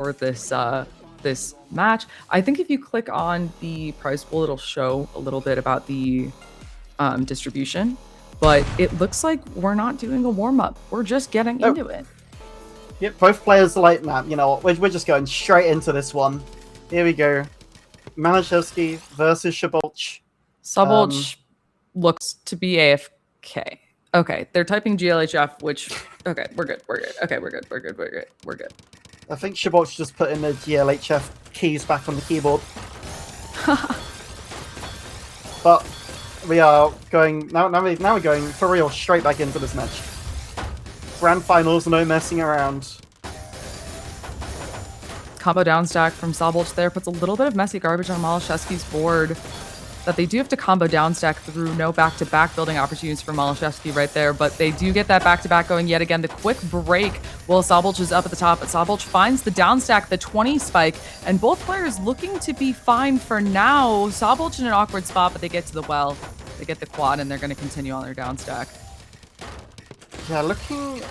for this match. I think if you click on the prize pool, it'll show a little bit about the distribution, but it looks like we're not doing a warm-up. We're just getting into it. Yep, both players are like, nah, you know what, we're just going straight into this one. Here we go. Malashevsky versus SZABOLCS. SZABOLCS looks to be AFK. Okay, they're typing GLHF, which, okay, we're good. Okay, we're good. I think SZABOLCS just put in the GLHF keys back on the keyboard. But we are going, now we're going for real straight back into this match. Grand finals, no messing around. Combo down stack from SZABOLCS there puts a little bit of messy garbage on Malashevsky's board that they do have to combo down stack through. No back-to-back building opportunities for Malashevsky right there, but they do get that back-to-back going yet again. The quick break while SZABOLCS is up at the top, but SZABOLCS finds the down stack, the 20 spike, and both players looking to be fine for now. SZABOLCS in an awkward spot, but they get to the well. They get the quad, and they're going to continue on their down stack. Yeah, looking...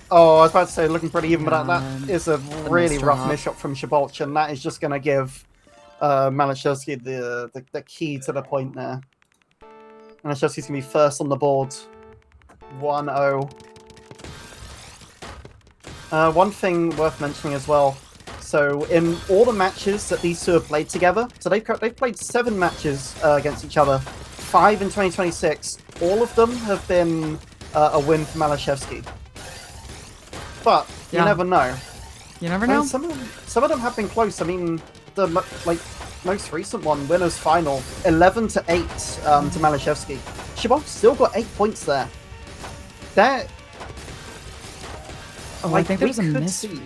Oh, I was about to say looking pretty even, but that is a really rough miss shot from SZABOLCS, and that is just going to give Malashevsky the key to the point there. Malashevsky's going to be first on the board. 1-0. One thing worth mentioning as well. So in all the matches that these two have played together, so they've played 7 matches against each other. 5 in 2026. All of them have been a win for Malashevsky. But you never know. You never know. Some of them have been close. I mean, the most recent one, winners final, 11-8 to Malashevsky. SZABOLCS still got 8 points there. That. Oh, I think there was a misread.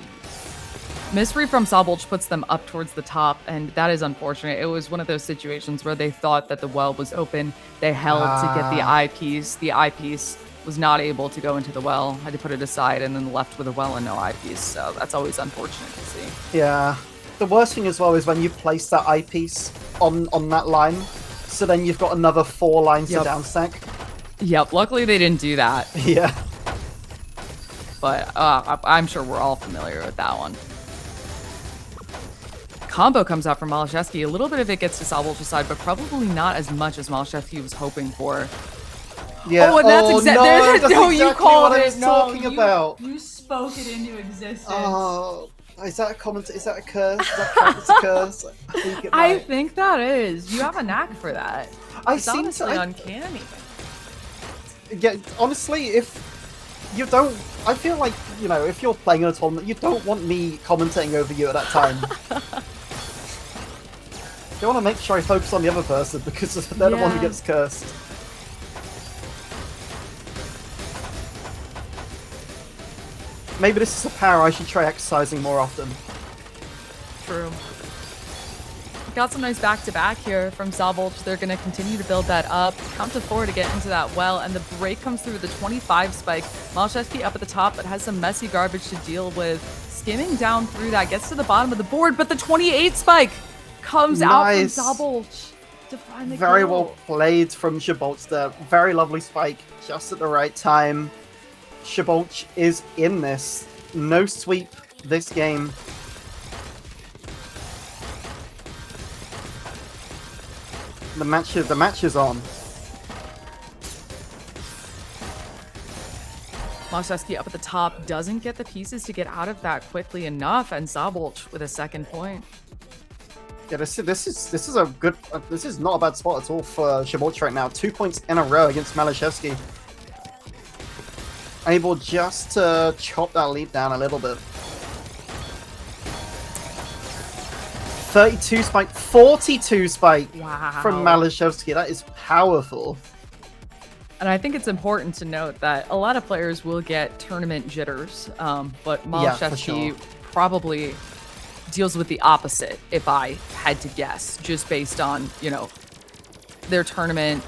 Misread from SZABOLCS puts them up towards the top, and that is unfortunate. It was one of those situations where they thought that the well was open. They held to get the eyepiece. The eyepiece was not able to go into the well. Had to put it aside, and then left with a well and no eyepiece. So that's always unfortunate to see. Yeah. The worst thing as well is when you place that eyepiece on that line, so then you've got another 4 lines to downstack. Yep. Luckily they didn't do that. Yeah. But I'm sure we're all familiar with that one. Combo comes out from Malashevsky. A little bit of it gets to SZABOLCS' side, but probably not as much as Malashevsky was hoping for. Yeah. Oh, and that's exactly you called it. Talking about. You spoke it into existence. Oh, is that a comment? Is that a curse? Is that counts as a curse? I think that is. You have a knack for that. It's honestly uncanny. Yeah, honestly, if you don't, I feel like, you know, if you're playing in a tournament, you don't want me commentating over you at that time. You want to make sure I focus on the other person because they're the one who gets cursed. Maybe this is a power I should try exercising more often. True. Got some nice back-to-back here from SZABOLCS. They're going to continue to build that up. Count to 4 to get into that well, and the break comes through the 25 spike. Malashevsky up at the top, but has some messy garbage to deal with. Skimming down through that, gets to the bottom of the board, but the 28 spike comes out from SZABOLCS to find the Very kill. well played from SZABOLCS there. Very lovely spike, just at the right time. SZABOLCS is in this. No sweep this game. The match is on. Malashevsky up at the top doesn't get the pieces to get out of that quickly enough, and SZABOLCS with a second point. Yeah, this is a good. This is not a bad spot at all for SZABOLCS right now. 2 points in a row against Malashevsky. Able just to chop that lead down a little bit. 32 spike, 42 spike from Malashevsky. That is powerful. And I think it's important to note that a lot of players will get tournament jitters, but Malashevsky probably deals with the opposite, if I had to guess, just based on, you know, their tournament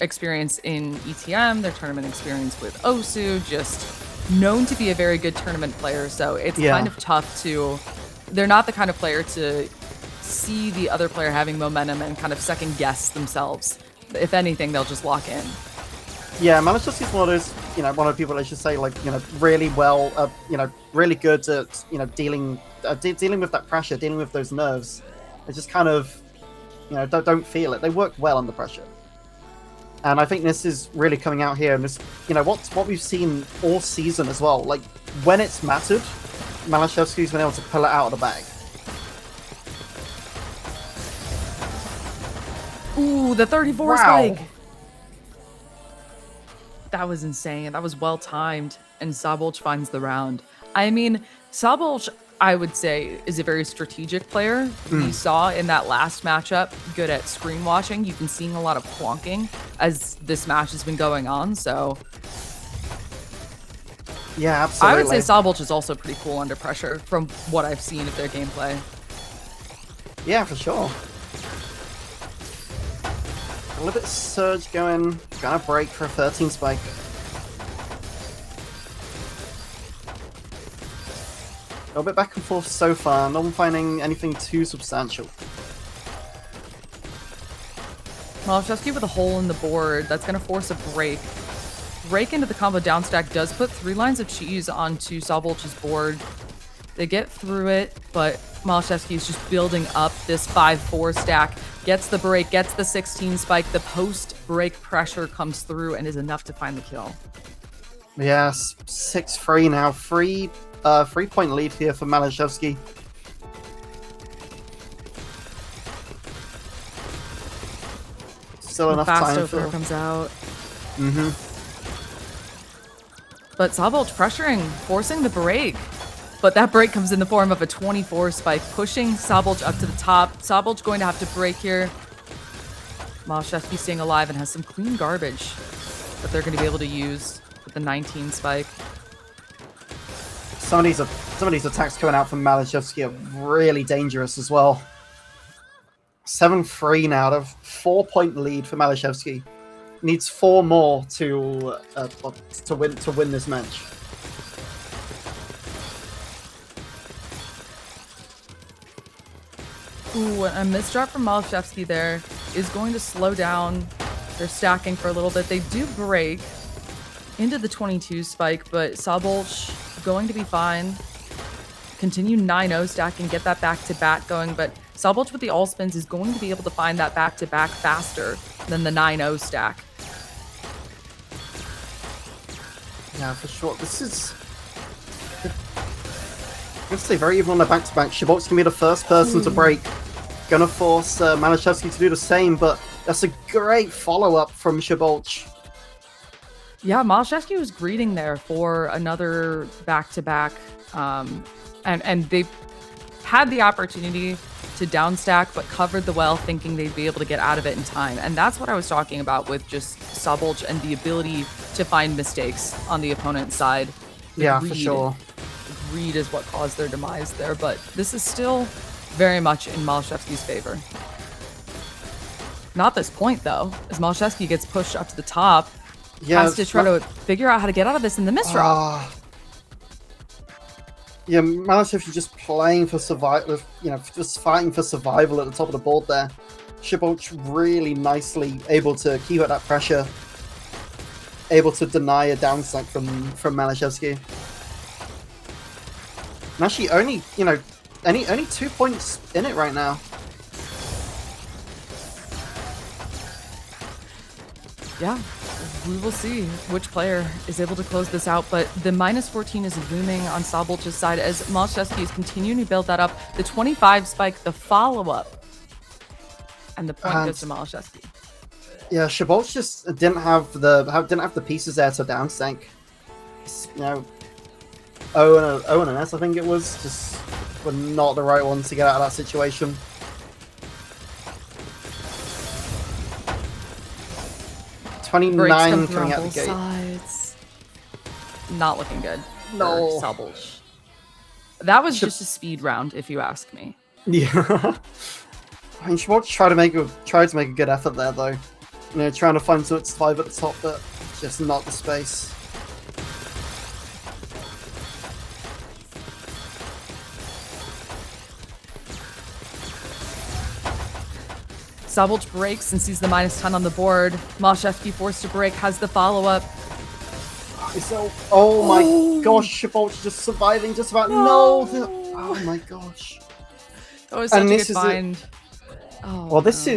experience in ETM, their tournament experience with Osu, just known to be a very good tournament player. So it's kind of tough to, they're not the kind of player to see the other player having momentum and kind of second guess themselves. If anything, they'll just lock in. Yeah, Malashevsky's one of those, you know, one of the people I should say, like, you know, really well, you know, really good at, you know, dealing dealing with that pressure, dealing with those nerves. They just kind of, don't feel it. They work well under pressure. And I think this is really coming out here. And this, what we've seen all season as well. Like, when it's mattered, Malashevsky's been able to pull it out of the bag. Ooh, the 34 spike. That was insane. That was well timed. And SZABOLCS finds the round. I mean, SZABOLCS, I would say, is a very strategic player. We saw in that last matchup, good at screen watching. You've been seeing a lot of plonking as this match has been going on, so... Yeah, absolutely. I would say SZABOLCS is also pretty cool under pressure from what I've seen of their gameplay. Yeah, for sure. A little bit of surge going. Gonna break for a 13 spike. A little bit back and forth so far. No one finding anything too substantial. Malashevsky with a hole in the board. That's going to force a break. Break into the combo down stack does put 3 lines of cheese onto SZABOLCS's board. They get through it, but Malashevsky is just building up this 5-4 stack. Gets the break, gets the 16 spike. The post-break pressure comes through and is enough to find the kill. Yes, 6-3 now. 3-point lead here for Malashevsky. Still enough fast time opener for... comes out. But SZABOLCS pressuring, forcing the break. But that break comes in the form of a 24 spike, pushing SZABOLCS up to the top. SZABOLCS going to have to break here. Malashevsky staying alive and has some clean garbage that they're going to be able to use with the 19 spike. Some of these attacks coming out from Malashevsky are really dangerous as well. 7-3 now, a 4-point lead for Malashevsky. Needs 4 more to win this match. Ooh, a misdrop from Malashevsky there is going to slow down. They're stacking for a little bit. They do break into the 22 spike, but SZABOLCS going to be fine. Continue 9-0 stack and get that back-to-back going, but SZABOLCS with the all spins is going to be able to find that back-to-back faster than the 9-0 stack. Yeah, for sure. This is... Let's say very even on the back-to-back. SZABOLCS can be the first person to break. Gonna force Malashevsky to do the same, but that's a great follow-up from SZABOLCS. Yeah, Malashevsky was greeting there for another back-to-back, and they had the opportunity to downstack, but covered the well, thinking they'd be able to get out of it in time. And that's what I was talking about with just SZABOLCS and the ability to find mistakes on the opponent's side. Yeah, for sure. Greed is what caused their demise there, but this is still very much in Malashevsky's favor. Not this point, though, as Malashevsky gets pushed up to the top. Yeah, has to try to figure out how to get out of this in the misdraw. Yeah, Malashevsky just playing for survival, just fighting for survival at the top of the board there. SZABOLCS really nicely able to keep up that pressure, able to deny a downstack from Malashevsky. And actually, only 2 points in it right now. Yeah, we will see which player is able to close this out, but the -14 is looming on SZABOLCS's side as Malashevsky is continuing to build that up. The 25 spike, the follow-up, and the point goes to Malashevsky. Yeah, SZABOLCS just didn't have the pieces there to downstank. O and an S, I think it was, just were not the right ones to get out of that situation. Breaks 29 coming out the gate. Sides. Not looking good. No. For SZABOLCS. That was just a speed round, if you ask me. Yeah. I mean, SZABOLCS tried to make a good effort there, though. Trying to find some survive at the top, but just not the space. SZABOLCS breaks and sees the -10 on the board. Malashevsky forced to break, has the follow-up. Oh my gosh, SZABOLCS just surviving just about. No! Oh my gosh. That was such And a this good is find. Oh, Well, this no.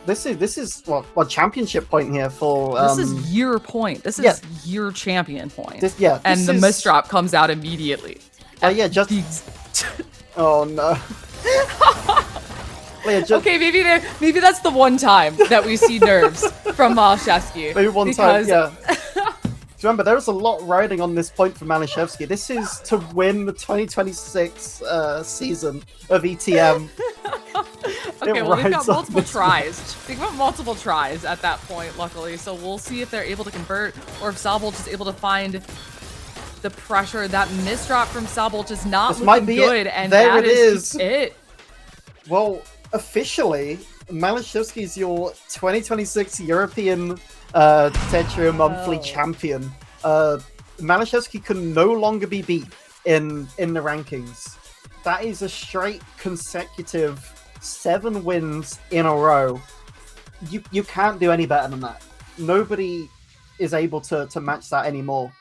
is what championship point here for. This is your point. This is yeah. your champion point. This and the is, misdrop comes out immediately. yeah, just. Oh no. Okay, maybe that's the one time that we see nerves from Malashevsky. Maybe one time, yeah. Remember, there is a lot riding on this point for Malashevsky. This is to win the 2026 season of ETM. Okay, well, they've got multiple tries. They've got multiple tries at that point, luckily. So we'll see if they're able to convert or if SZABOLCS is able to find the pressure. That misdrop from SZABOLCS is not looking good, and there that it is it. Well, officially, Malashevsky is your 2026 European Tetra Monthly champion. Malashevsky can no longer be beat in the rankings. That is a straight consecutive 7 wins in a row. You can't do any better than that. Nobody is able to match that anymore.